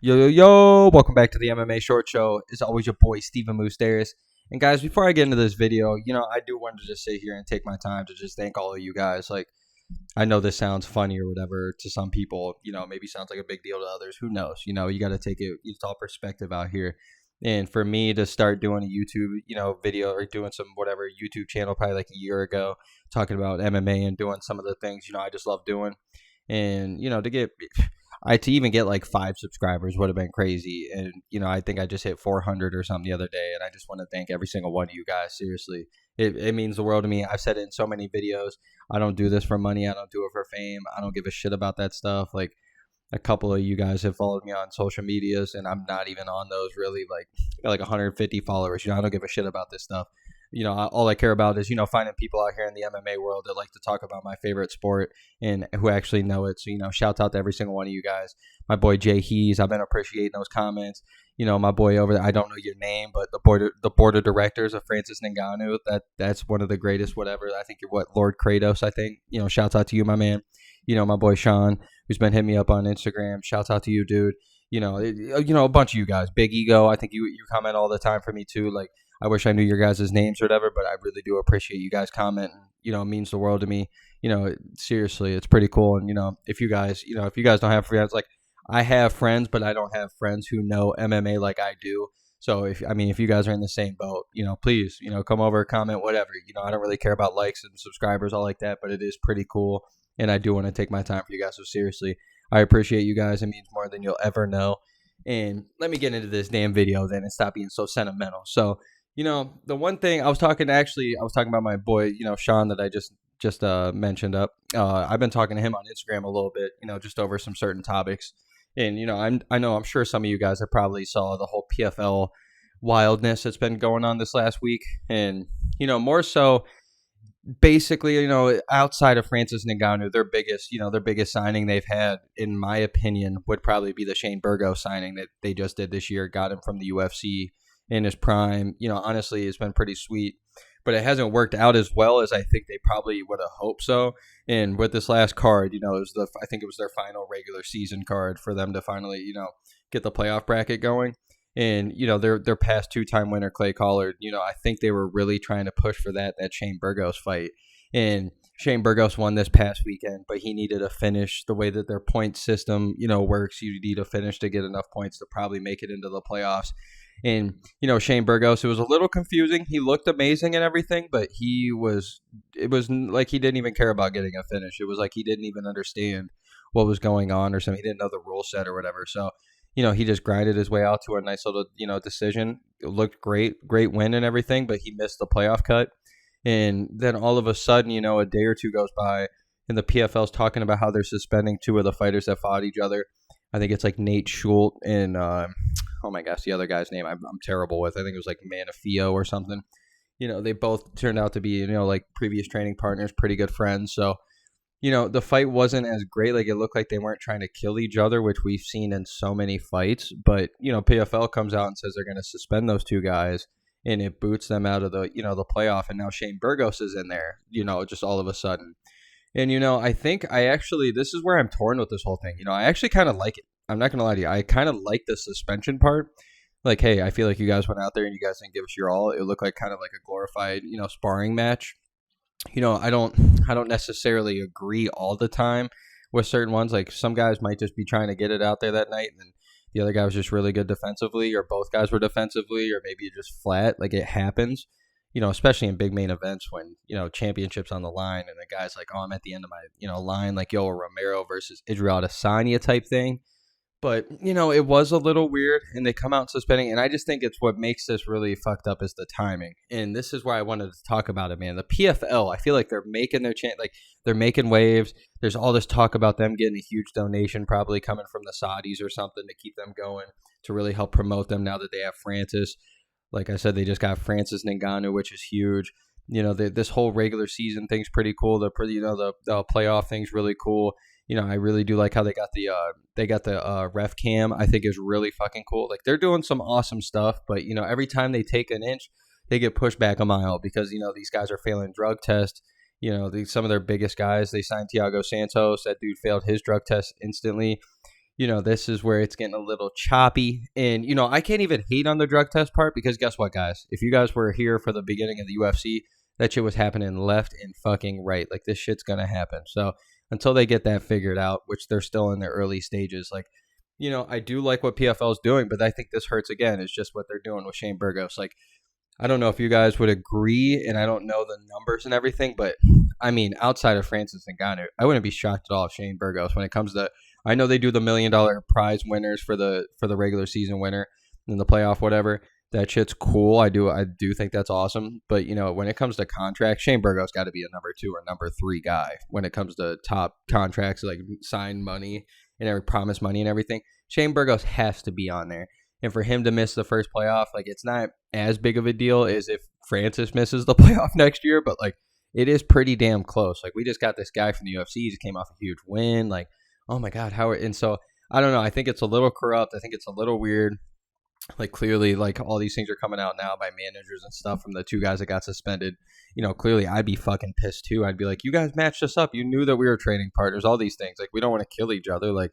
Yo, yo, yo, welcome back to the MMA Short Show. It's always your boy, Steven Moustaris. And guys, before I get into this video, I do want to just sit here and take my time to just thank all of you guys. Like, I know this sounds funny or whatever to some people, maybe sounds like a big deal to others. Who knows? You got to take it's all perspective out here. And for me to start doing a YouTube, video or doing some whatever YouTube channel probably like a year ago, talking about MMA and doing some of the things, I just love doing. And, to even get like 5 subscribers would have been crazy. And, I think I just hit 400 or something the other day. And I just want to thank every single one of you guys. Seriously, it means the world to me. I've said it in so many videos. I don't do this for money. I don't do it for fame. I don't give a shit about that stuff. Like, a couple of you guys have followed me on social medias, and I'm not even on those really. Like, I got like 150 followers. I don't give a shit about this stuff. All I care about is, finding people out here in the MMA world that like to talk about my favorite sport and who actually know it. So, shouts out to every single one of you guys. My boy Jay Hees, I've been appreciating those comments. My boy over there, I don't know your name, but the board of directors of Francis Ngannou, that's one of the greatest, whatever. I think you're Lord Kratos, I think. Shouts out to you, my man. My boy Sean, who's been hitting me up on Instagram. Shouts out to you, dude. A bunch of you guys. Big Ego, I think you comment all the time for me too. Like, I wish I knew your guys' names or whatever, but I really do appreciate you guys commenting. It means the world to me. Seriously, it's pretty cool. And, if you guys don't have friends, like I have friends, but I don't have friends who know MMA like I do. So if you guys are in the same boat, please, come over, comment, whatever. I don't really care about likes and subscribers, all like that, but it is pretty cool. And I do want to take my time for you guys. So seriously, I appreciate you guys. It means more than you'll ever know. And let me get into this damn video then and stop being so sentimental. So, the one thing I was talking about my boy, Sean, that I just mentioned up. I've been talking to him on Instagram a little bit, just over some certain topics. And, I'm sure some of you guys have probably saw the whole PFL wildness that's been going on this last week. And, more so, basically, outside of Francis Ngannou, their biggest signing they've had, in my opinion, would probably be the Shane Burgos signing that they just did this year. Got him from the UFC in his prime. Honestly, it's been pretty sweet, but it hasn't worked out as well as I think they probably would have hoped so. And with this last card, I think it was their final regular season card for them to finally, get the playoff bracket going. And, their past 2-time winner, Clay Collard, I think they were really trying to push for that Shane Burgos fight. And Shane Burgos won this past weekend, but he needed a finish. The way that their point system, works, you need a finish to get enough points to probably make it into the playoffs. And, Shane Burgos, it was a little confusing. He looked amazing and everything, but it was like he didn't even care about getting a finish. It was like he didn't even understand what was going on or something. He didn't know the rule set or whatever. So, he just grinded his way out to a nice little, decision. It looked great win and everything, but he missed the playoff cut. And then all of a sudden, a day or two goes by, and the PFL's talking about how they're suspending 2 of the fighters that fought each other. I think it's like Natan Schulte and, oh my gosh, the other guy's name I'm terrible with. I think it was like Manfio or something. They both turned out to be, like previous training partners, pretty good friends. So, the fight wasn't as great. Like, it looked like they weren't trying to kill each other, which we've seen in so many fights. But, PFL comes out and says they're going to suspend those 2 guys, and it boots them out of the, the playoff. And now Shane Burgos is in there, just all of a sudden. And, I think this is where I'm torn with this whole thing. I actually kind of like it. I'm not going to lie to you. I kind of like the suspension part. Like, hey, I feel like you guys went out there and you guys didn't give us your all. It looked like kind of like a glorified, sparring match. I don't necessarily agree all the time with certain ones. Like, some guys might just be trying to get it out there that night, and then the other guy was just really good defensively, or both guys were defensively, or maybe just flat. Like, it happens, especially in big main events when, championships on the line, and the guy's like, oh, I'm at the end of my, line, like Yoel Romero versus Israel Adesanya type thing. But, it was a little weird, and they come out suspending, and I just think it's what makes this really fucked up is the timing. And this is why I wanted to talk about it, man. The PFL, I feel like they're making their chance, like, they're making waves. There's all this talk about them getting a huge donation probably coming from the Saudis or something to keep them going, to really help promote them now that they have Francis. Like I said, they just got Francis Ngannou, which is huge. This whole regular season thing's pretty cool. The playoff thing's really cool. I really do like how they got the ref cam. I think is really fucking cool. Like, they're doing some awesome stuff, but every time they take an inch, they get pushed back a mile because these guys are failing drug tests. Some of their biggest guys. They signed Thiago Santos. That dude failed his drug test instantly. this is where it's getting a little choppy. And, I can't even hate on the drug test part because guess what, guys? If you guys were here for the beginning of the UFC, that shit was happening left and fucking right. Like, this shit's going to happen. So until they get that figured out, which they're still in their early stages, like, I do like what PFL is doing, but I think this hurts again. Is just what they're doing with Shane Burgos. Like, I don't know if you guys would agree, and I don't know the numbers and everything, but I mean, outside of Francis Ngannou, I wouldn't be shocked at all if Shane Burgos, when it comes to, I know they do the $1 million prize winners for the regular season winner in the playoff, whatever. That shit's cool. I do think that's awesome. But when it comes to contracts, Shane Burgos got to be a number 2 or number 3 guy when it comes to top contracts, like sign money and every promise money and everything. Shane Burgos has to be on there. And for him to miss the first playoff, like, it's not as big of a deal as if Francis misses the playoff next year, but like, it is pretty damn close. Like, we just got this guy from the UFC. He just came off a huge win. Like, oh my God, how? And so I don't know. I think it's a little corrupt. I think it's a little weird. Like, clearly, like, all these things are coming out now by managers and stuff from the 2 guys that got suspended. Clearly I'd be fucking pissed too. I'd be like, you guys matched us up. You knew that we were training partners, all these things. Like, we don't want to kill each other. Like,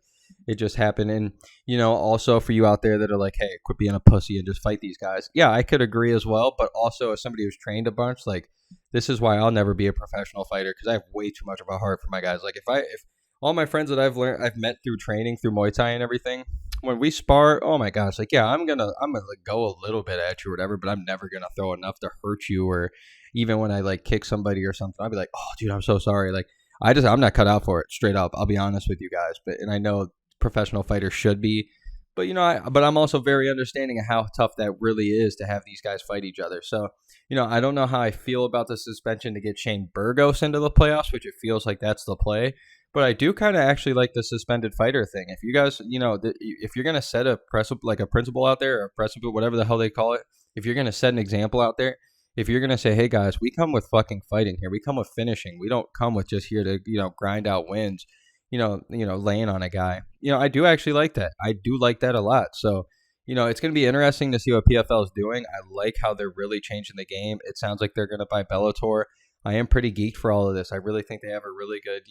it just happened. And, also for you out there that are like, hey, quit being a pussy and just fight these guys. Yeah, I could agree as well. But also as somebody who's trained a bunch, like, this is why I'll never be a professional fighter, because I have way too much of a heart for my guys. Like, if all my friends that I've met through training, through Muay Thai and everything, when we spar, oh my gosh, like, yeah, I'm gonna like, go a little bit at you or whatever, but I'm never gonna throw enough to hurt you. Or even when I like kick somebody or something, I'll be like, oh dude, I'm so sorry. Like, I'm not cut out for it, straight up. I'll be honest with you guys. And I know professional fighters should be, but but I'm also very understanding of how tough that really is to have these guys fight each other. So, I don't know how I feel about the suspension to get Shane Burgos into the playoffs, which it feels like that's the play. But I do kind of actually like the suspended fighter thing. If you guys, if you're going to set a principle out there, or a precedent, whatever the hell they call it, if you're going to set an example out there, if you're going to say, hey guys, we come with fucking fighting here. We come with finishing. We don't come with just here to, grind out wins, laying on a guy. I do actually like that. I do like that a lot. So, it's going to be interesting to see what PFL is doing. I like how they're really changing the game. It sounds like they're going to buy Bellator. I am pretty geeked for all of this. I really think they have a really good,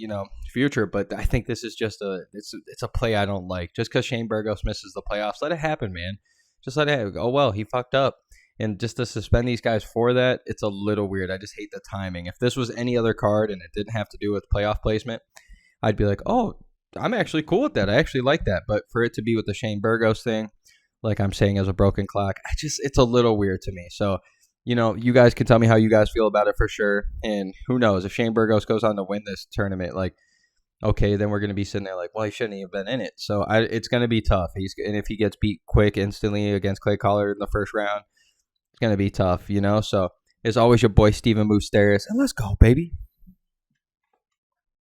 future. But I think this is just it's a play I don't like. Just because Shane Burgos misses the playoffs, let it happen, man. Just let it happen. Oh, well, he fucked up. And just to suspend these guys for that, it's a little weird. I just hate the timing. If this was any other card and it didn't have to do with playoff placement, I'd be like, oh, I'm actually cool with that. I actually like that. But for it to be with the Shane Burgos thing, like I'm saying, as a broken clock, it's a little weird to me. So, you guys can tell me how you guys feel about it for sure. And who knows, if Shane Burgos goes on to win this tournament, like, okay, then we're going to be sitting there like, well, he shouldn't have been in it. So it's going to be tough. And if he gets beat quick instantly against Clay Collard in the first round, it's going to be tough, So as always, your boy, Steven Moustaris. And let's go, baby.